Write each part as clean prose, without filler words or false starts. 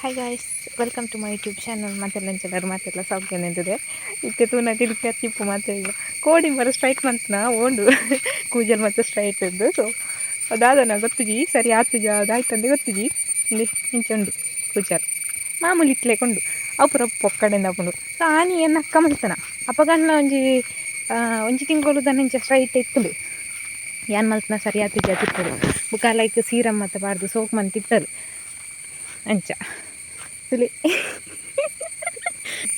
Hi guys, welcome to my YouTube channel. ಮಾತೆಲ್ಲ ಮಾತೆಲ್ಲ ಸೌಖ್ಯ ನಿಂತಿದೆ ಇತ್ತೆ ತೂನ ತಿರುಗಿ ತಿಪ್ಪು ಮಾತೆ ಇಲ್ಲ ಕೋಡಿ ಬರೋ ಸ್ಟ್ರೈಟ್ ಮಂತ್ನ ಓಂಡು ಕೂಜಲ್ ಮತ್ತು ಸ್ಟ್ರೈಟ್ ಇದ್ದು. ಸೊ ಅದಾದನ ಗೊತ್ತಿಜಿ ಸರಿ ಆತುಜ ಅದಾಯ್ತಂದೆ ಗೊತ್ತಿಜಿ ಇಲ್ಲಿ ಹಿಂಚುಂಡು ಕೂಜಲ್ ಮಾಮೂಲಿ ಇಟ್ಲೇಕೊಂಡು ಅಪುರ ಪೊಕ್ಕಡೆಂದು ಅಪ್ಪುಂಡು. ಸೊ ಆನಿ ಏನು ಅಕ್ಕ ಮಾಡ್ತಾನ ಅಪ್ಪಗಣ್ಣ ಒಂಜಿ ತಿಂಗಳು ದನಿಂಚ ಸ್ಟ್ರೈಟ್ ಇತ್ತಲು ಏನು ಮಲ್ತನ ಸರಿ ಆತುಜ ತಿಪ್ಪರು ಬುಕ್ಕ ಲೈಕ್ ಸೀರಮ್ ಮತ್ತು ಬಾರ್ದು ಸೋಕ್ ಮಂತ್ ತಿಪ್ಪರು ಅಂಚ ತುಲಿ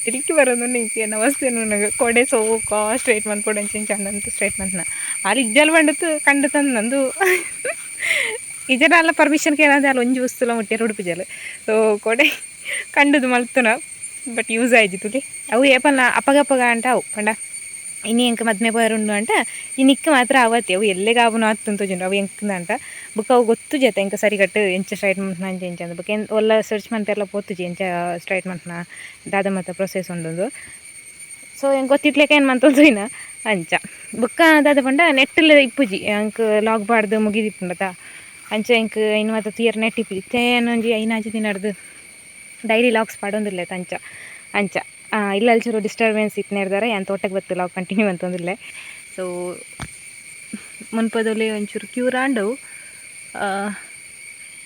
ತಿರುಗಿ ಬರೋದು ನಿಂಗೆ ನಮಸ್ತೆ ನನಗೆ ಕೊಡೆ ಸೋಕ ಸ್ಟ್ರೈಟ್ ಮಂತ್ ಕೊಡೆ ಚಂದಂತ ಸ್ಟ್ರೈಟ್ ಮಂತ್ನ ಅಲ್ಲಿ ಇಜ್ಜಲ್ ಬಂಡತ್ತು ಕಂಡು ತಂದು ನಂದು ಇಜನೆಲ್ಲ ಪರ್ಮಿಷನ್ ಕೇಳೋದೆ ಅಲ್ಲಿ ಒಂಜಿ ವಸ್ತುಲ ಮುಟ್ಟಿಯ ಉಡುಪಿಜಲು. ಸೊ ಕೊಡೆ ಕಂಡುದು ಮಲ್ತನ ಬಟ್ ಯೂಸ್ ಆಯ್ತು ತುಲಿ ಅವು ಏಪಲ್ಲ ಅಪ್ಪಗಪ್ಪಗ ಅಂಟ ಅವು ಪಂಡ ಇನ್ನು ಎಂಕ ಮದ್ಮೆ ಬರುಂಡು ಅಂಟ ಇನ್ನಿಕ್ಕ ಮಾತ್ರ ಅವತ್ತೆ ಅವು ಎಲ್ಲಿಗಾವನು ಆತಂತ ಜನ ಅವು ಎಂಕಂದ ಅಂಟ ಬುಕ್ ಅವು ಗೊತ್ತು ಜೊತೆ ಎಂಕ ಸರಿಗಟ್ಟು ಎಂಚ ಸ್ಟ್ರೈಟ್ ಮಂತ್ನ ಅಂಚೆ ಎಂಚ ಅಂದ ಬುಕ್ ಒಲ್ಲ ಸರ್ಚ್ ಮಂತೆಲ್ಲ ಪೋತುಜಿ ಎಂಚ ಸ್ಟ್ರೈಟ್ ಮಂತ್ನ ದಾದ ಮತ್ತು ಪ್ರೊಸೆಸ್ ಉಂಡು. ಸೊ ಹೆಂಗೆ ಗೊತ್ತಿತ್ಲೇಕ ಏನು ಮಂತಂದು ಇನ್ನ ಅಂಚ ಬುಕ್ಕ ದಾದ ಪಂಡ ನೆಟ್ಟಲ್ಲಿ ಇಪ್ಪುಜಿ ಅಂಕ ಲಾಗ್ ಬಾಡ್ದು ಮುಗಿದಿಪ್ಪುಂಡತ ಅಂಚ ಎಂಕ ಇನ್ನು ಮತ್ತು ತೀರ್ ನೆಟ್ ಇಪ್ಪುಜಿ ತೇನೊಂಜಿ ಐನಾಜಿ ದಿನಡ್ದು ಡೈಲಿ ಲಾಗ್ಸ್ ಪಾಡೊಂದಿಲ್ಲ ಅಂಚ ಅಂಚ ಇಲ್ಲ ಚೂರು ಡಿಸ್ಟರ್ಬೆನ್ಸ್ ಇತ್ತು ನಿರ್ಧಾರ ಏನು ತೋಟಕ್ಕೆ ಬತ್ತು ಲಾಗ್ ಕಂಟಿನ್ಯೂ ಅಂತಂದಿಲ್ಲ. ಸೊ ಮುನ್ಪದಲ್ಲಿ ಒಂಚೂರು ಕ್ಯೂರಾಂಡು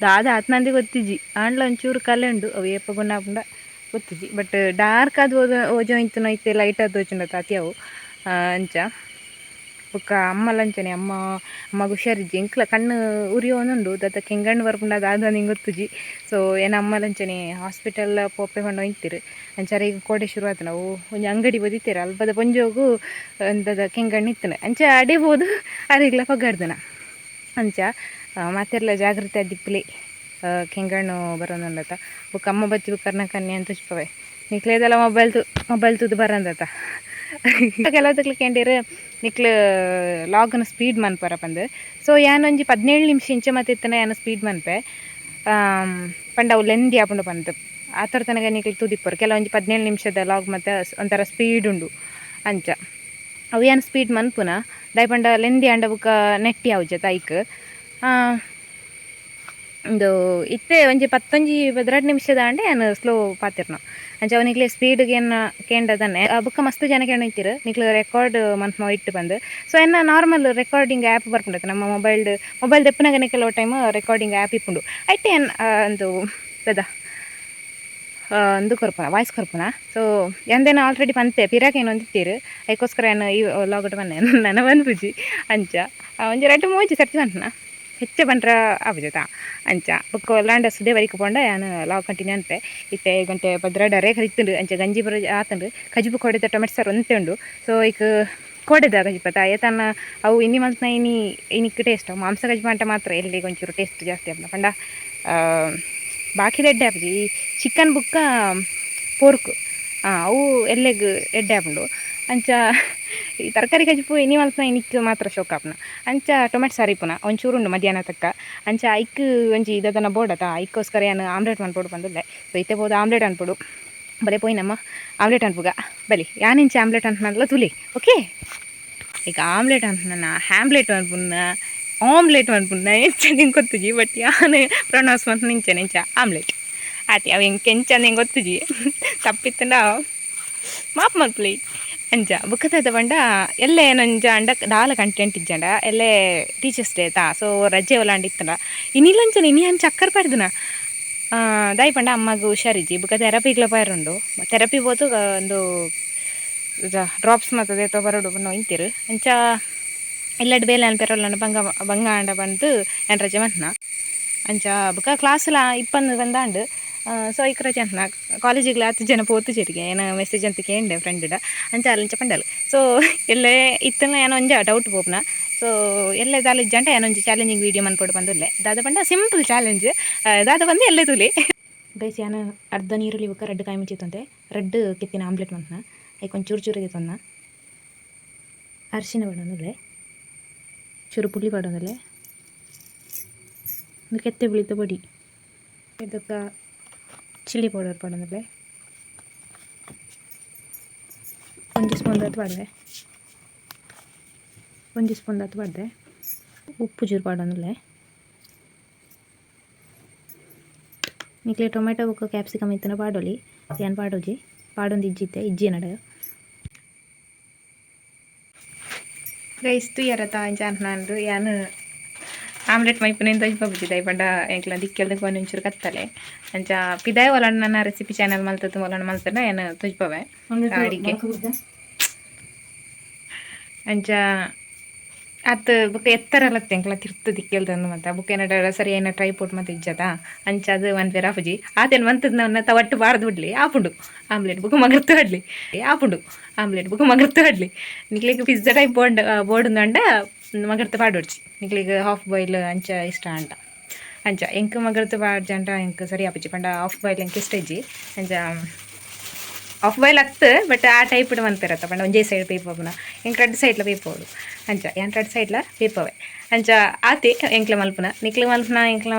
ದಾದ ಹತ್ನಂದಿ ಗೊತ್ತಿಜಿ ಆಂಡ್ಲ ಒಂಚೂರು ಕಲೆ ಉಂಡು ಅವು ಏಪ ಗುಣ ಗೊತ್ತಿಜಿ ಬಟ್ ಡಾರ್ಕ್ ಅದು ಓಜೋ ಇಂತು ನೈತೆ ಲೈಟ್ ಅದು ಓಜುಂಡ ತಾತಿ ಅವು ಅಂಚ ಬೊಕ್ಕ ಅಮ್ಮಲಂಚನೆ ಅಮ್ಮಗ ಹುಷಾರಿಜ್ಜಿ ಎಂಕ್ಲ ಕಣ್ಣು ಉರಿಯೋನುಂಡು ದತ್ತ ಕೆಂಗಣ್ಣು ಬರ್ಪುಂಡ ಅದು ನಿಂಗೆ ಗೊತ್ತುಜಿ. ಸೊ ಏನು ಅಮ್ಮಲಂಚನೆ ಹಾಸ್ಪಿಟಲ್ ಪೋಪೆ ಕೊಂಡು ಒಯ್ತಿರು ಅಂಚಾರ ಈಗ ಕೋಡೆ ಶುರು ಆಯ್ತು ನಾವು ಒಂಜಿ ಅಂಗಡಿ ಬದಿತ್ತೇರು ಅಲ್ಬದ ಪೊಂಜೋಗು ಎಂಥದ ಕೆಂಗಣ್ಣು ಇತ್ತನ ಅಂಚ ಅಡಿಬೋದು ಅರಿಗ್ಲ ಪಗಾಡ್ದನ ಅಂಚ ಮಾತೆಲ್ಲ ಜಾಗ್ರತೆ ದಿಪ್ಪಲಿ ಕೆಂಗಣ್ಣು ಬರೋದಂದತ ಬುಕ್ ಅಮ್ಮ ಬತ್ತಿ ಬುಕ್ ಕನ್ಯಾ ಅಂತ ಚಿಪ್ಪವೆ ನಿಕ್ಲೇದೆಲ್ಲ ಮೊಬೈಲ್ ತುದು ಬರಂದತ ಕೆಲವದಕ್ಲು ಕೆಂಡಿರು ನಿಕ್ಲು ಲಾಗ್ನ ಸ್ಪೀಡ್ ಮನ್ಪರ ಬಂದು. ಸೊ ಏನೊಂಜಿ 17 ನಿಮಿಷ ಇಂಚೆ ಮತ್ತೆ ಇತ್ತನ ಏನು ಸ್ಪೀಡ್ ಮನ್ಪೆ ಪಂಡ ಅವು ಲೆಂದಿ ಆಪುಂಡು ಬಂತು ಆ ಥರ ತನಕ ನಿಕ್ಲು ತುದಿಪ್ಪರು ಕೆಲವೊಂಜಿ 17 ನಿಮಿಷದ ಲಾಗ್ ಮತ್ತು ಒಂಥರ ಸ್ಪೀಡ್ ಉಂಡು ಅಂಚ ಅವು ಏನು ಸ್ಪೀಡ್ ಮನ್ಪುನ ದಯಪಂಡ ಲೆಂದಿ ಅಂಡ ಬುಕ್ಕ ನೆಟ್ಟಿ ಆವುಜ ತಾಯ್ಕ್ ಒಂದು ಇತ್ತೆ ಒಂಜಿ 12 ನಿಮಿಷದ ಅಂಡೆ ಏನು ಸ್ಲೋ ಪಾತಿರ್ನು ಅಂಚ ಅವನಿಗ್ಲೆ ಸ್ಪೀಡ್ಗೆ ಏನು ಕೇಂಡದನ್ನೆ ಬುಕ್ಕ ಮಸ್ತ್ ಜನ ಕೇಳಿತಿರು ನಿಕ್ಲು ರೆಕಾರ್ಡ್ ಮನ್ಪ ಇಟ್ಟು ಬಂದು. ಸೊ ಏನು ನಾರ್ಮಲ್ ರೆಕಾರ್ಡಿಂಗ್ ಆ್ಯಪ್ ಬರ್ಪುಂಡೈತೆ ನಮ್ಮ ಮೊಬೈಲ್ ದೆಪ್ಪನಾಗನೆ ಕೆಲವು ಟೈಮ್ ರೆಕಾರ್ಡಿಂಗ್ ಆ್ಯಪ್ ಇಪ್ಪುಂಡು ಐತೆ ಏನು ಒಂದು ಪೆದ ಒಂದು ಕೊರ್ಪುನ ವಾಯ್ಸ್ ಕೊರ್ಪುನ. ಸೊ ಎಂದೇನು ಆಲ್ರೆಡಿ ಪಂತೆ ಪಿರಾಕ ಏನು ಒಂದಿತ್ತೀರು ಅದಕ್ಕೋಸ್ಕರ ಏನು ಈ ಲಾಗಟ್ ಬನ್ನೆ ನನ್ನ ಬಂದ್ಬುಜಿ ಅಂಚ ಒಂಜಿ 2-3 ಸರ್ತಿ ಬಂತನ ಹೆಚ್ಚೆ ಬಂಟ್ರ ಆಬುಜತ ಅಂಚ ಬುಕ್ ಲ್ಯಾಂಡ ಸುದೇ ಬರಿಕೆ ಪೋಂಡ ನಾನು ಲಾಗ್ ಕಂಟಿನ್ಯೂ ಅಂತೆ ಇತ್ತೆ ಗಂಟೆ ಭದ್ರಡರೆ ಕರಿತುಂಡು ಅಂಚ ಗಂಜಿ ಬರೋ ಆತಂಡು ಕಜಿಬು ಕೊಡೆದ ಟೊಮೆಟೊ ಸಾರು ಒಂತೆ ಉಂಡು. ಸೊ ಈಗ ಕೊಡೆದ ಗಜಿಪತ್ತ ಏತನ್ನ ಅವು ಇನ್ನಿ ಮಲ್ತನ ಇನ್ನಿಕ್ಕೆ ಟೇಸ್ಟ್ ಅವು ಮಾಂಸ ಗಜಿಪ ಅಂಟ ಮಾತ್ರ ಎಲ್ಲಿಗೆ ಒಂಚೂರು ಟೇಸ್ಟ್ ಜಾಸ್ತಿ ಆಪನ ಪಂಡ ಬಾಕಿದ ಎಡ್ಡೆ ಆಪುಜಿ ಈ ಚಿಕನ್ ಬುಕ್ಕ ಪೋರ್ಕ್ ಅವು ಎಲ್ಲೆಗ್ ಎಡ್ಡೆ ಆಪುಂಡು ಅಂಚ ಈ ತರಕಾರಿ ಕಜಿಪು ಇನ್ನಿ ಮಲ್ಪನ ಇನ್ನಿಕ್ಕೆ ಮಾತ್ರ ಶೋಕ್ ಆಪುನ ಅಂಚ ಟೊಮೆಟೊ ಸಾರು ಇಪ್ಪುನ ಒಂಚೂರು ಉಂಡು ಮಧ್ಯಾಹ್ನ ತಕ್ಕ ಅಂಚ ಐಕ್ ಒಂಜಿ ಇದನ್ನ ಬೋಡತ ಐಕ್ಕೋಸ್ಕರ ಏನು ಆಮ್ಲೆಟ್ ಮನ್ಪೊಡು ಬಂದುಲ್ಲೆ. ಸೊ ಇತ್ತೆ ಬೋದು ಆಮ್ಲೆಟ್ ಅನ್ಪೊಡು ಬಲೆ ಪೋಯಿ ನಮ್ಮ ಆಮ್ಲೆಟ್ ಅನ್ಪುಗ ಬಲಿ ಯಾನಿಂಚೆ ಆಮ್ಲೆಟ್ ಅನ್ಪನಲ್ಲ ತುಲಿ ಓಕೆ. ಈಗ ಆಮ್ಲೆಟ್ ಅನ್ಪುನ ಹ್ಯಾಮ್ಲೆಟ್ ಅನ್ಪುನ ಆಮ್ಲೆಟ್ ಅನ್ಪುನ ಎಂಚ ನಿಂಗೆ ಗೊತ್ತುಜಿ ಬಟ್ ಯಾನು ಪ್ರೊನೌನ್ಸ್ ಮನ್ಪು ನಿಂಚೆ ಎಂಚ ಆಮ್ಲೆಟ್ ಆತಿ ಅವು ಹೆಂಗೆ ಕೆಂಚ ನಿಂಗೆ ಗೊತ್ತುಜಿ ತಪ್ಪಿತ್ತಂಡ ಮಾಪ್ ಮಲ್ಪಲಿ ಅಂಚ ಬುಕ್ಕದ ಬಂಡ ಎಲ್ಲೇ ಏನಂಜ ಅಂಡ ದಾಲ ಕಂಟೆಂಟ್ ಇಜ್ಜಂಡ ಎಲ್ಲೇ ಟೀಚರ್ಸ್ ಡೇ ತಾ. ಸೊ ರಜೆ ಒಲಾಂಡ್ ಇತ್ತಂಡ ಇನ್ನಿಲ್ಲಂಚನೆ ಇನಿ ಅಂಚ ಅಕ್ಕರ್ ಪಡ್ದನ ದಾಯಿ ಪಂಡ ಅಮ್ಮಗ ಹುಷಾರಿಜ್ಜಿ ಬುಕ್ಕ ಥೆರಪಿಗ್ಲ ಪಾಯರುಂಡು ಥೆರಪಿ ಹೋದು ಒಂದು ಡ್ರಾಪ್ಸ್ ಮತ್ತದೆ ಬರೋಡು ನೋಯ್ತಿರು ಅಂಚ ಎಲ್ಲಡ್ ಬೇಲೆ ಅನ್ಪೆರಲ್ಲ ಬಂಗ ಅಂಡ ಬಂದು ಏನು ರಜೆ ಮಂತನ ಅಂಚ ಬುಕ್ಕ ಕ್ಲಾಸ್ಲ ಇಪ್ಪಂದು ಬಂದಾಂಡು. ಸೊ ಇಕ್ ರಜೆ ಅಂತನ ಕಾಲೇಜಿಗೆ 10 ಜನ ಪೋತು ಜರಿಗೆ ಏನು ಮೆಸೇಜ್ ಅಂತ ಕೇಂಡೆ ಫ್ರೆಂಡ್ ಅಂಚ ಅಲ್ಲಂಚ ಪಂಡಲು. ಸೊ ಎಲ್ಲೇ ಇತ್ತಲ್ಲ ಏನೋ ಒಂಜ ಡೌಟ್ ಪೋಪ್ನ. ಸೊ ಎಲ್ಲೇ ದಾಲ ಇಜ್ಜಂಟ ಏನೊಂಜಿ ಚಾಲೆಂಜಿಂಗ್ ವೀಡಿಯೋ ಮನ್ಪೊಡು ಬಂದುಲ್ಲೆ ದಾದ ಪಂಡ ಸಿಂಪಲ್ ಚಾಲೆಂಜ್ ದಾದ ಬಂದು ಎಲ್ಲೇ ತುಲಿ ಗೈಸ್ ಯಾನು ಅರ್ಧ ನೀರುಳ್ಳಿ ಬುಕ್ಕ ರೆಡ್ ಕಾಯಿ ಮುಂಚಿತ್ತಂತೆ ರೆಡ್ ಕೆತ್ತಿನ ಆಮ್ಲೆಟ್ ಮಂತನ ಅದಕ್ಕೆ ಒಂದು ಚೂರಿಗೆ ತಂದ ಅರಿಶಿನ ಪಡೋದಲ್ಲೇ ಚೂರು ಪುಳಿ ಪಡೋದಲ್ಲೇ ಒಂದು ಕೆತ್ತೆ ಬಿಳಿತ ಪೊಡಿ ಇದಕ್ಕೆ ಚಿಲ್ಲಿ ಪೌಡರ್ ಪಡೋದಲ್ಲೇ 1 ಸ್ಪೂನ್ ದತ್ತು ಪಡ್ದೆ 1 ಸ್ಪೂನ್ ದತ್ತು ಪಡ್ದೆ ಉಪ್ಪು ಚೂರು ಪಡೋದಲ್ಲೇ ನಿಕ್ಲೆ ಟೊಮೆಟೊ ಬೊಕ್ಕ ಕ್ಯಾಪ್ಸಿಕಮ್ ಇತ್ತಿನ ಪಾಡೊಲಿ ಯಾನ್ ಪಾಡೋಜಿ ಪಾಡೊಂದು ಇಜ್ಜಿತ್ತೆ ಇಜ್ಜಿ ನಡ ಗೈಸ್ ತುಯ್ಯರತ ಜಾನ್ ನಂದು ಯಾನ್ ಆಮ್ಲೆಟ್ ಮೈಪುನೆಂತ ಇಪ್ಪಬುಜಿ ದಯಪಂಡ ಎಂಕ್ಲ ದಿಕ್ಕೆಲ್ದ కొని ಒಂಚೂರು ಕತ್ತಲೆ ಅಂಚ ಪಿದಾಯ ಒಲಣ್ಣ ನನ್ನ ರೆಸಿಪಿ ಚಾನಲ್ ಮಲ್ತದ್ದು ಒಲಣ್ಣ ಮಲ್ತನ ಏನು ತುಜ್ಪವೆ ಅಡಿಗೆ ಅಂಚ ಅತ್ ಬುಕ್ಕ ಎತ್ತರಲತ್ತೆ ಎಂಕ್ಲ ತಿರ್ತು ದಿಕ್ಕೆಲ್ದನ್ನು ಮತ್ತೆ ಬುಕ್ಕ ಏನಾರ ಸರಿ ಏನ ಟ್ರೈ ಪೋಟ್ ಮತ್ತೆ ಇಜ್ಜದ ಅಂಚ ಅದು ಒಂದು ರಾಫುಜಿ ಆತೇನು ಮಂತದ್ ನನ್ನ ತವಟ್ಟು ಬಾರ್ದು ಬಿಡ್ಲಿ ಆಪುಂಡು ಆಮ್ಲೆಟ್ ಬುಕ್ಕ ಮಗರ್ತು ಹಡ್ಲಿ ಆಪುಂಡು ಆಮ್ಲೆಟ್ ಬುಕ್ಕ ಮಗರ್ತು ಹಡ್ಲಿ ನಿಕ್ಲಿಗೆ ಪಿಜ್ಜಾ ಟೈಪ್ ಬೋರ್ಡ್ ಅಂಡ ಮಗರ್ತು ಪಾಡೋಡ್ಚಿ ನಿಕ್ಲಿಗೆ ಹಾಫ್ ಬಾಯ್ಲ್ ಅಂಚ ಇಷ್ಟ ಅಂಟ ಅಂಚ ಎಂಕ್ ಮಗರ್ತು ಪಾಡ್ಜಂಟ ಎಂಕ್ ಸರಿ ಆಪುಜಿ ಪಂಡ ಹಾಫ್ ಬಾಯ್ಲ್ ಎಂಕ್ ಇಷ್ಟ ಇಜ್ಜಿ ಅಂಚ ಹಾಫ್ ಬಾಯ್ಲ್ ಆಗ್ತು ಬಟ್ ಆ ಟೈಪ್ ಮನ್ಪಿರತ್ತ ಪಂಡ ಒಂಜೇ ಸೈಡ್ ಪೇಪೋನ ಎಂಕ್ ರೆಡ್ ಸೈಡ್ಲ ಪೇಪೋಡು ಅಂಚ ಯಾನ್ ರೆಡ್ ಸೈಡ್ಲ ಪೇಪವೆ ಅಂಚ ಆತಿ ಎಂಕ್ಲ ಮಲ್ಪುನ ನಿಕ್ಲೆ ಮಲ್ಪುನ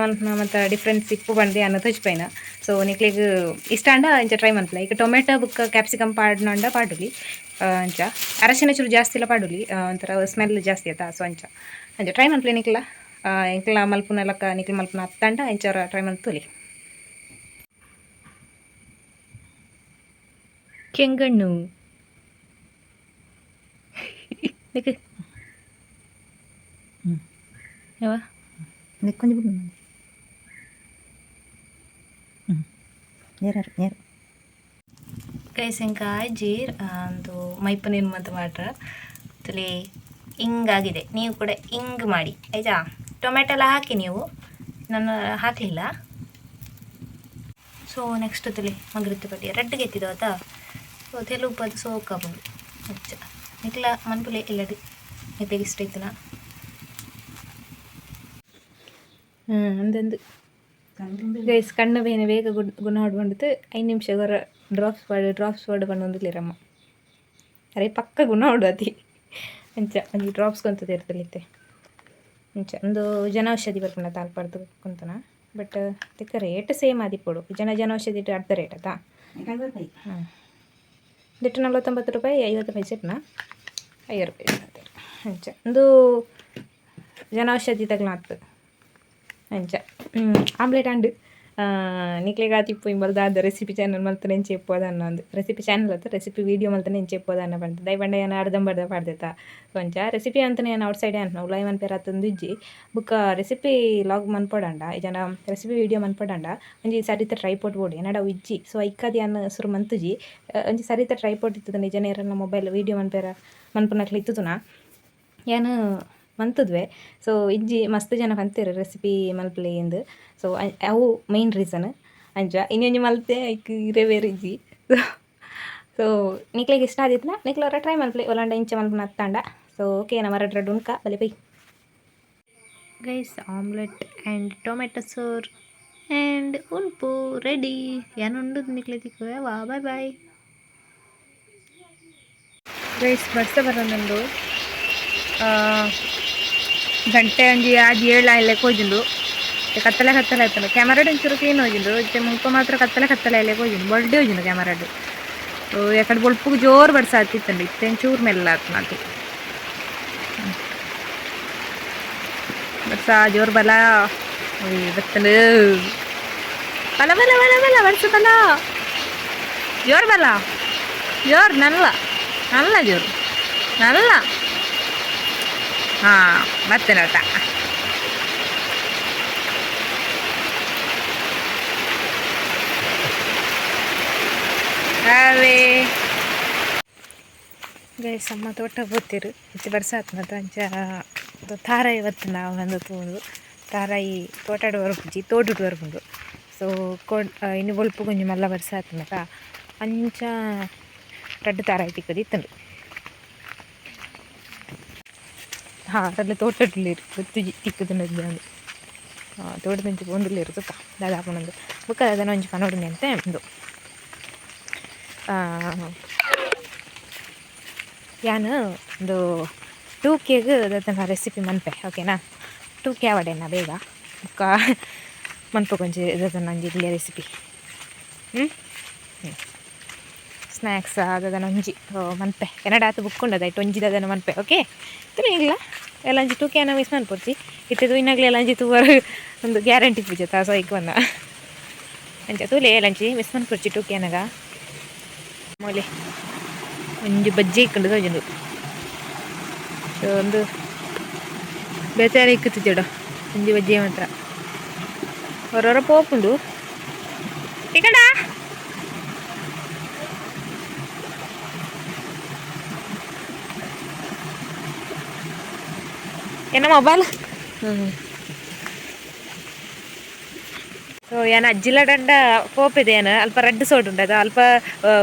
ಮತ್ತು ಡಿಫ್ರೆನ್ಸ್ ಇಪ್ಪು ಬಂದು ಅನ್ನ ತುಜ್ಪೈನ ಸೊ ನಿಕ್ಲಿಗೆ ಇಷ್ಟ ಅಂಡ ಅಂಚ ಟ್ರೈ ಮಲ್ಪಲ ಈಗ ಟೊಮೆಟೊ ಬುಕ್ಕ ಕ್ಯಾಪ್ಸಿಕಮ್ ಪಾಡ್ನಂಡ ಪಾಡುಲಿ ಅಂಚ ಅರಶಿನ ಚೂರು ಜಾಸ್ತಿ ಇಲ್ಲ ಪಾಡುಲಿ ಒಂಥರ ಸ್ಮೆಲ್ ಜಾಸ್ತಿ ಆಯ್ತಾ ಸೊ ಅಂಚ ಟ್ರೈ ಮಲ್ಪಲೆ ನಿಕ್ಲ ಎಂಕ್ಲ ಮಲ್ಪುನ ಲಕ್ಕ ನಿಕ್ಲ ಮಲ್ಪುನ ಹತ್ತಂಡ ಎಂಚರ ಟ್ರೈ ಮಲ್ತುಲಿ ಕೆಂಗಣ್ಣು ನಿಕ್ಕೆ ಯಾವ ನಿಕ್ಕೊಂದು ಬಿಡು ನೇರ ಕೈಸೆಂಕಾಯಿ ಜೀರ್ ಒಂದು ಮೈಪನೇನು ಮತ್ತು ಮಾಡ್ರ ತುಲಿ ಹಿಂಗಾಗಿದೆ ನೀವು ಕೂಡ ಹಿಂಗ್ ಮಾಡಿ ಆಯ್ತಾ ಟೊಮೆಟೊ ಎಲ್ಲ ಹಾಕಿ ನೀವು ನಾನು ಹಾಕಲಿಲ್ಲ ಸೊ ನೆಕ್ಸ್ಟ್ ತುಲಿ ಮಗೃತ್ತಿ ಪಟ್ಟಿ ರೆಡ್ಗೆ ಎತ್ತಿದ್ದು ಆಯ್ತಾ ಸೊ ತೆಲುಗು ಅದು ಸೋಕಾಬೋದು ಅಚ್ಚ ನಿಕ್ಲ ಮನ್ಪುಲೆ ಇಲ್ಲಡಿ ನಿಕ್ಲಿಗೆ ಇಷ್ಟ ಇತ್ತು ಅಂದಂದು ಗೈಸ್ ಕಣ್ಣು ಬೇನೆ ಬೇಗ ಗುಣ ಹೊಡ್ಕೊಂಡಿತ್ತು 5 ನಿಮಿಷ ಹೊರ ಡ್ರಾಪ್ಸ್ ಹೊಡ್ ಬಂದೊಂದಿಲ್ಲರಮ್ಮ ಅರೆ ಪಕ್ಕ ಗುಣ ಹೊಡತಿ ಅಂಚ ಒಂದು ಡ್ರಾಪ್ಸ್ ಕೊಂತದ್ದು ಇರ್ತಲಿತ್ತೆ ಅಂಚ ಒಂದು ಜನೌಷಧಿ ಬರ್ಕೊಂಡ ತಾಲ್ಪಾಡ್ದು ಕುಂತನ ಬಟ್ ತಿಕ್ಕ ರೇಟ್ ಸೇಮ್ ಆದಿಪ್ಪಡು ಜನೌಷಧಿ ಇಟ್ಟು ಅರ್ಧ ರೇಟ್ ಆಯ್ತಾ ಹಾಂ ದಿಟ್ಟು 49 ರೂಪಾಯಿ 50 ಪೈಸೆಟ್ನ 5 ರೂಪಾಯಿ ಅಂಚ ಒಂದು ಜನೌಷಧಿ ತಗ್ಲಾತು ಅಂಚ ಆಮ್ಲೆಟ್ ಅಂಡು ನಿಕ್ಲೆಗೆ ತಿಪ್ಪು ಇಂಬಲ್ದಾದ ರೆಸಿಪಿ ಚಾನಲ್ ಮಲ್ತನೆ ಎಂಚೆ ಎಪ್ಪೋದ ಅನ್ನೊಂದು ರೆಸಿಪಿ ಚಾನಲ್ ಅತ್ತ ರೆಸಿಪಿ ವೀಡಿಯೋ ಮಲ್ತನೆ ಎಂಚೆ ಎಪ್ಪೋದ ಅನ್ನ ಬಂತು ದಯಪಂಡ ಏನು ಅರ್ಧಂಬರ್ಧ ಪಾಡ್ದೈತಾ ಕೊಂಚ ರೆಸಿಪಿ ಅಂತಲೇ ಏನು ಔಟ್ಸೈಡ್ ಅಂತ ಉಲಾಯಿ ಮನ್ಪೇರ ಹತ್ತೊಂದು ಇಜ್ಜಿ ಬುಕ್ಕ ರೆಸಿಪಿ ಲಾಗ್ ಮನ್ಪಡಂಡ ಜನ ರೆಸಿಪಿ ವೀಡಿಯೋ ಮನ್ಪಡಂಡ ಒಂಜಿ ಸರಿತ ಟ್ರೈಪೋರ್ಟ್ ಬೋಡಿ ನಡ ಇಜ್ಜಿ ಸೊ ಐಕ್ಕದಿ ಅನ್ನ ಸುರು ಮಂತುಜಿ ಒಂಜಿ ಸರಿತ ಟ್ರೈಪೋರ್ಟ್ ಇತ್ತದ ನಿಜ ನೇರನ್ನ ಮೊಬೈಲ್ ವೀಡಿಯೋ ಮನ್ಪೇರ ಮನ್ಪುನಕ್ಲಿ ಇತ್ತುನ ಏನು ಮಂತದ್ವೆ ಸೊ ಇಜ್ಜಿ ಮಸ್ತ್ ಜನ ಅಂತೀರ ರೆಸಿಪಿ ಮಲ್ಪಲೆ ಎಂದು ಸೊ ಅವು ಮೈನ್ ರೀಸನ್ ಅಂಚ ಇನ್ನೊಂಜಿ ಮಲ್ಪೆ ಐಕ್ ಇರೇ ಬೇರೆ ಇಜ್ಜಿ ಸೊ ನಿಕ್ಲೆಗೆ ಇಷ್ಟ ಆದಿತ್ತನ ನಿಕ್ಲವ್ರ ಟ್ರೈ ಮಲ್ಪಲೆ ಒಲಾಂಡ ಇಂಚ ಮಲ್ಪನ ಹತ್ತಾಂಡ ಸೊ ಓಕೆ ನಮ್ಮ ರೆಡ್ ಉಣ್ಕ ಬಲೆ bye guys omelette and tomato sauce and ಉನ್ಪು ರೆಡಿ ಏನುಂಡು ನಿಕ್ಲೆ ತಿಕ್ಕುವೆ ವಾ ಬಾಯ್ ಬಾಯ್ ಗೈಸ್ ಬರ್ಸ ಬರೋದೊಂದು ಗಂಟೆ ಒಂಜಿ ಆಜಿ 7 ಆಯ್ಲೆಕ್ ಹೋಜಿಂಡು ಕತ್ತಲೆ ಆಯ್ತಲ್ಲ ಕ್ಯಾಮರಾಡ್ ಒಂಚೂರು ಕ್ಲೀನ್ ಹೋಜಿಂಡು ಮುಲ್ಪ ಮಾತ್ರ ಕತ್ತಲೆ ಆಯ್ಲೆಕ್ ಹೋಜಿಂಡು ಬೊಲ್ಡೆ ಹೋಜಿಂಡು ಕ್ಯಾಮರಾಡ್ ಯಾಕಡೆ ಬೊಲ್ಪುಗೆ ಜೋರು ಬಡ್ಸಾತಿತ್ತಂಡು ಇತ್ತೇನು ಚೂರು ಮೆಲ್ಲ ಆತು ಮಾತು ಬರ್ಸ ಜೋರು ಬಲ ಬತ್ತಲು ಬಲ ಬಲ ಬಲ ಬಲ ಬರ್ಸ ಬಲ ಜೋರು ಬಲ ಜೋರು ನಲ್ಲ ಜೋರು ನಲ್ಲ ಹಾಂ ಮತ್ತೆ ನೋಟ ಅವೇ ಗೈಸ್ ಅಮ್ಮ ತೋಟ ಬೋತಿರು ಇತ್ತು ಬರ್ಸಾತ್ ಮತ್ತು ಅಂಚ ತಾರ ಇವತ್ತು ನಾವು ನಂದು ತೋಂದು ತಾರಾಯಿ ತೋಟಾಡು ಹೊರಪುಜಿ ತೋಟುಟ್ಟು ಹೊರಪುಂಡು ಸೊ ಇನ್ನು ಬೊಲ್ಪು ಕೊಂಚ ಮಲ್ಲ ಬರ್ಸಾತ್ ಮತ ಅಂಚ ರಡ್ಡು ತಾರಾಯಿ ತಿಕ್ಕದು ಇತ್ತಂಡು ಹಾಂ ಅದ್ರಲ್ಲಿ ತೋಟದಲ್ಲಿ ಗೊತ್ತಿಜಿ ತಿಕ್ಕುದು ತೋಟದಂಚು ಒಂದಿಲ್ಲ ಇರುತ್ತಾ ದಾದಾಪನೊಂದು ಬುಕ್ಕ ಅದನ್ನು ಒಂಚು ಪನೋಡಿನಿ ಅಂತ ಒಂದು ಯಾನು ಒಂದು 2Kಗೆ ಅದನ್ನ ರೆಸಿಪಿ ಮನ್ಪೆ ಓಕೆನಾ 2K ಆವಡೇನಾ ಬೇಗ ಬುಕ್ಕ ಮನ್ಪೆ ಕೊಂಚ ಇದನ್ನ ನಂಗೆ ಇಡ್ಲಿ ರೆಸಿಪಿ ಸ್ನ್ಯಾಕ್ಸ್ ಅದನ್ನು ಒಂಜಿ ಮನ್ಪೆ ಕೆನಡಾತು ಬುಕ್ ಉಂಡದಾಯ್ತು ಒಂಜಿದ ಅದನ್ನು ಮನ್ಪೆ ಓಕೆ ಇಲ್ಲ ಎಲ್ಲ ಒಂಜಿ 2K ಮಿಸ್ ಮನ್ಪೊಡ್ತಿ ಇತ್ತದು ಇನ್ನಾಗಲೇ ಎಲ್ಲ ಒಂಜಿ ತೂವರೆ ಒಂದು ಗ್ಯಾರಂಟಿ ಪೂಜೆ ತಾಸೈಕ್ ಬಂದ ಅಂಚ ತೂಲೆ ಲಂಚಿ ಮಿಸ್ ಮನ್ಪುರ್ಚಿ ಟೂಕಿಯನಗ ಮೂಲೆ ಒಂಜಿ ಬಜ್ಜಿ ಇಕ್ಕಂಡು ತೋಜುಂಡು ಒಂದು ಬೇತಾರ ಇಕ್ಕುತ್ತಿದ್ದಡ ಒಂಜಿ ಬಜ್ಜಿ ಮಾತ್ರ ಹೊರವರ ಪೋಪುಂಡು ಇಕಡ ಏನ ಮೊಬೈಲ್ ಸೊ ಏನ ಅಜ್ಜಿಲ ದಂಡ ಪೋಪಿದೆ ಏನು ಅಲ್ಪ ರೆಡ್ ಸೋಡು ಉಂಟು ಅದು ಅಲ್ಪ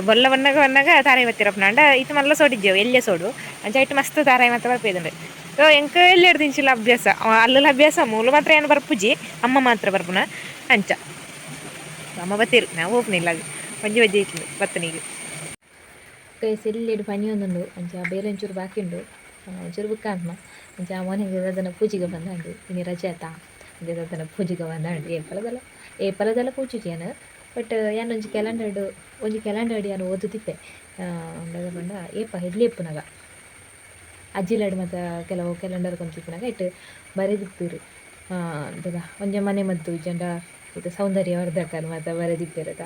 ಬೊಲ್ಲ ಬಣ್ಣಗ ತಾರಾಯಿ ಬತ್ತಿರಪ್ಪನ ಅಂಡ ಇತ್ತು ಮಲ್ಲ ಸೋಡಿದ್ದೇವು ಎಲ್ಲೆ ಸೋಡು ಅಂಚ ಇಟ್ಟು ಮಸ್ತ್ ತಾರಾಯಿ ಮಾತ್ರ ಬರ್ಪೇದುಂಡು ಸೊ ಎಂಕ ಎಲ್ಲಿ ಹಿಡ್ದಿಂಚಿಲ್ಲ ಅಭ್ಯಾಸ ಅಲ್ಲಲ್ಲ ಅಭ್ಯಾಸ ಮೂಲು ಮಾತ್ರ ಏನು ಬರ್ಪುಜಿ ಅಮ್ಮ ಮಾತ್ರ ಬರ್ಪುನ ಅಂಚ ಅಮ್ಮ ಬತ್ತಿರು ನಾವು ಹೋಗ್ನಿಲ್ಲ ಅದು ಒಂಜಿ ಬಜ್ಜಿ ಇಟ್ಟು ಬತ್ತನಿಗೆ ಕೈಸ್ ಎಲ್ಲಿಡು ಪನಿ ಒಂದುಂಡು ಅಂಚ ಬೇರೆ ಒಂಚೂರು ಬಾಕಿ ಉಂಡು ಒಂಚೂರು ಬುಕ್ಕ ಅಂತ ಅಂಚ ಮನೆಗೆ ಅದನ್ನು ಪೂಜೆಗೆ ಬಂದಂಡು ಇನ್ನು ರಜೆ ಆಯ್ತಾ ಅಂಚೆ ಅದನ್ನು ಪೂಜೆಗೆ ಬಂದಂಡು ಏಪಲದೆಲ್ಲ ಪೂಜೆನು ಬಟ್ ಒಂಜಿ ಕ್ಯಾಲೆಂಡರ್ ಯಾನು ಓದುತ್ತಿದ್ದೆ ಬಂಡ ಏಪ ಹೆಡ್ಲಿ ಎಪ್ಪುನಾಗ ಅಜ್ಜಿಲಾಡು ಮತ್ತು ಕೆಲವು ಕ್ಯಾಲೆಂಡರ್ ಕೊಂಚಿಪ್ಪನಾಗ ಇಟ್ಟು ಬರೆದಿಪ್ಪರು ಅಂತದ ಒಂಜ ಮನೆ ಮದ್ದು ಜಂಡ ಇದು ಸೌಂದರ್ಯವರ್ಧಕ ಮತ್ತು ಬರೆದಿಪ್ಪಿರದ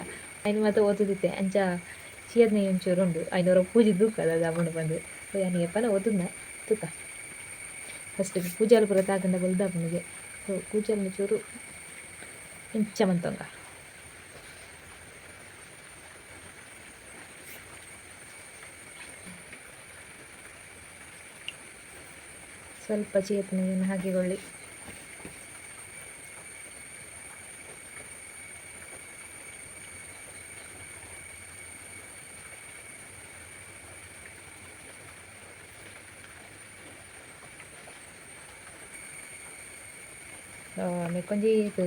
ಐನು ಮತ್ತು ಓದುತ್ತಿದ್ದೆ ಅಂಚ ಚೀರ್ನಿ ಒಂಚೂರು ಉಂಡು ಐನೂರ ಪೂಜೆ ದೂಕದ ಅಮ್ಮನು ಬಂದು ಯಾನು ಎಪ್ಪನ ಓದುದ್ನ ತೂಕ ಫಸ್ಟ್ ಪೂಜಾಲು ಪುರ ತಾಗಂಡ ಬಲ್ದಾಪನಿಗೆ ಪೂಜಾಲು ಚೂರು ಇಂಚ ಮಂತಂಗ ಸ್ವಲ್ಪ ಚೇತನಿಯನ್ನು ಹಾಕಿಕೊಳ್ಳಿ ಕೊಂಚಿ ಇದು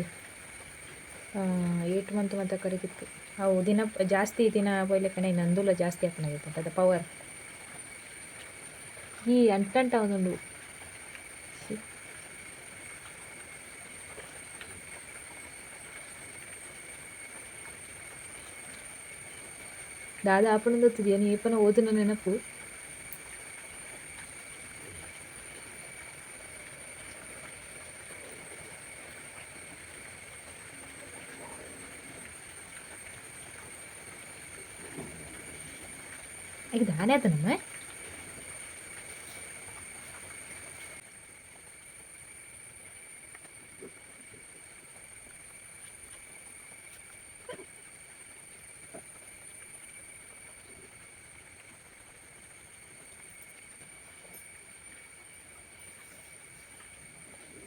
8 ಮಂತ್ ಮತ್ತು ಕಡೆಗಿತ್ತು ಅವು ದಿನ ಜಾಸ್ತಿ ದಿನ ಪೊಯ್ಲೆಕ್ಕನೆ ನಂದುಲ ಜಾಸ್ತಿ ಹಾಕನಾಗಿತ್ತು ಅದು ಪವರ್ ಈ ಅಂಟಂಟ ಒಂದುಂಡು ದಾದ ಆಪಣದ ಹೊತ್ತಿದ್ಯಾ ನೀ ಏಪನ ಓದಿನ ನೆನಪು ಈಗ ದಾನೆ ಆತ ನಮ್ಮ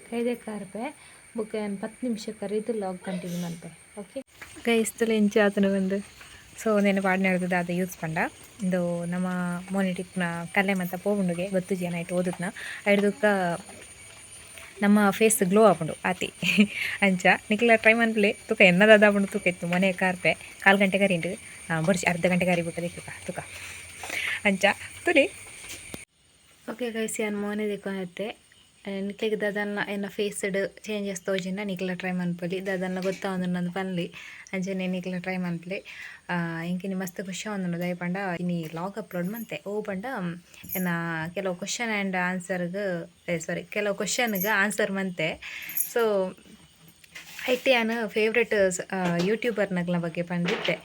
ಕೈದೆಕ್ಕಾರ್ಪೆ ಬುಕ್ 10 ನಿಮಿಷ ಕರೀದು ಲಾಗ್ ಕಂಟಿನ್ಯೂ ಮಾಡ್ತೆ ಓಕೆ ಕೈಸ್ತಲು ಎಂಚ ಆತನು ಬಂದು ಸೊ ನೆನೆ ಪಾಡ್ನೆ ಹಿಡ್ದು ಅದು ಯೂಸ್ ಪಂಡ ಇಂದು ನಮ್ಮ ಮೋನಿಟಿಕ್ನ ಕಲೆ ಮತ್ತು ಪೋವುಂಡುಗೆ ಗೊತ್ತು ಜನ ಇಟ್ಟು ಓದುತ್ನ ಹಿಡ್ದಕ್ಕ ನಮ್ಮ ಫೇಸ್ ಗ್ಲೋ ಆಪುಂಡು ಆತಿ ಅಂಚ ನಿಕ್ಲ ಟ್ರೈ ಮನ್ಪ್ಲೆ ತುಕ ಎನ್ನದಾದ ಆಪುಂಡು ತೂಕ ಇತ್ತು ಮನೆ ಕಾರ್ಪೆ 4 ಗಂಟೆ ಕರಿಂಡು ಬರ್ಸಿ ಅರ್ಧ ಗಂಟೆ ಕರಿ ಬಿಟ್ಟದೆ ತುಕ ಅಂಚ ತುಲಿ ಓಕೆ ಗೈಸ್ ಯಾನು ಮೋನೆ ದಿಕ್ಕೊಂಡೆ ನಿಕ್ಲಿಗೆ ದಾದನ್ನ ಎನ್ನ ಫೇಸ್ಡ್ ಚೇಂಜಸ್ ತೋಜಿನ ನಿಕ್ಲ ಟ್ರೈ ಮನ್ಪೊಲಿ ದಾದನ್ನ ಗೊತ್ತಾವೊಂದು ನಂದು ಪನ್ಲಿ ಅಂಚನೆ ನಿಕ್ಲ ಟ್ರೈ ಮನ್ಪಲಿ ಇಂಕಿನಿ ಮಸ್ತ್ ಖುಷಿ ಆವೊಂದುಂಡು ದಯ ಪಂಡ ಇನಿ ಲಾಗ್ ಅಪ್ಲೋಡ್ ಮಂತೆ ಓ ಪಂಡ ಎನ್ನ ಕೆಲವು ಕ್ವಶನ್ ಆ್ಯಂಡ್ ಆನ್ಸರ್ಗೆ ಕೆಲವು ಕ್ವಶನ್ಗೆ ಆನ್ಸರ್ ಮಂತೆ ಸೊ ಐಟಿ ಯಾನು ಫೇವ್ರೆಟ್ ಯೂಟ್ಯೂಬರ್ನಗ್ಲ ಬಗ್ಗೆ ಪಂಡಿದ್ದೆ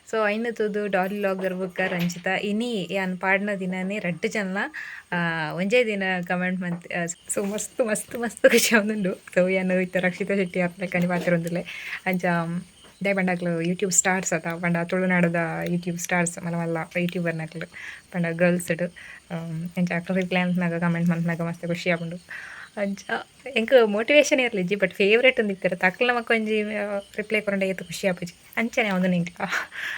ಸೊ ಐನು ತುದು ಥುಲುವ್ಲಾಗರ್ ಬುಕ್ಕ ರಂಜಿತ ಇನಿ ಯಾನು ಪಾಡ್ನ ದಿನನೇ ರಡ್ಡು ಜನ ಒಂಜೇ ದಿನ ಕಮೆಂಟ್ ಮಂತ್ ಸೊ ಮಸ್ತ್ ಮಸ್ತ್ ಮಸ್ತ್ ಖುಷಿ ಆವೊಂದುಂಡು ಸೊ ಯಾನು ಇತ್ತ ರಕ್ಷಿತಾ ಶೆಟ್ಟಿ ಅಪ್ಲಕ್ಕನಿ ಪಾತಿರೊಂದುಲ್ಲೆ ಅಂಚ ದೇ ಪಂಡಕ್ಲು ಯೂಟ್ಯೂಬ್ ಸ್ಟಾರ್ಸ್ ಅತ ಪಂಡ ತುಳುನಾಡದ ಯೂಟ್ಯೂಬ್ ಸ್ಟಾರ್ಸ್ ಮಲ್ಲ ಮಲ್ಲ ಯೂಟ್ಯೂಬರ್ನಕ್ಲು ಪಂಡ ಗರ್ಲ್ಸ್ಡ್ ಅಂಚ ಅಕ್ಲು ರಿಪ್ಲೈ ಅಂತ್ನಾಗ ಕಮೆಂಟ್ ಮಂತ್ನಾಗ ಮಸ್ತ್ ಖುಷಿ ಆಪುಂಡು ಅಂಚ ಎಂಕ್ ಮೋಟಿವೇಶನ್ ಇರಲಿಜ್ಜಿ ಬಟ್ ಫೇವ್ರೇಟ್ ಒಂದು ಇತ್ತರ ತಕ್ಲ ನಮಕ್ ಒಂಜಿ ರಿಪ್ಲೈ ಕೊರಂಡ ಏತು ಖುಷಿ ಆಪುಜಿ ಅಂಚನೆ ಒಂದು ನಿಂಗೆ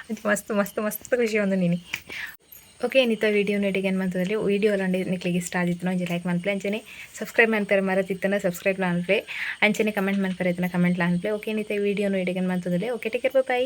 ಅಂಚ ಮಸ್ತ್ ಮಸ್ತ್ ಮಸ್ತ್ ಖುಷಿ ಒಂದು ನೀನು ಓಕೆ ನಿತ್ತ ವೀಡಿಯೋ ನೆಡಿಗೆ ಏನು ಮಂತದಲ್ಲಿ ವೀಡಿಯೋ ಅಲ್ಲಂಡಿ ನಿಕ್ಲಿಗೆ ಇಷ್ಟ ಆದಿತ್ತು ಒಂಜಿ ಲೈಕ್ ಮನ್ಪ್ಲೆ ಅಂಚನೆ ಸಬ್ಸ್ಕ್ರೈಬ್ ಮನ್ಪೇರೆ ಮರತಿತ್ತನ ಸಬ್ಸ್ಕ್ರೈಬ್ ಅನ್ಪ್ಲೆ ಅಂಚನೆ ಕಮೆಂಟ್ ಮನ್ಪೇರೆ ಕಮೆಂಟ್ ಅನ್ಪ್ಲೆ ಓಕೆ ನಿತ್ತ ವೀಡಿಯೋ ನೆಡಿಗೆ ಏನು ಮಂತದಲ್ಲಿ ಓಕೆ ಟೇಕ್ ಕೇರ್ ಬೈ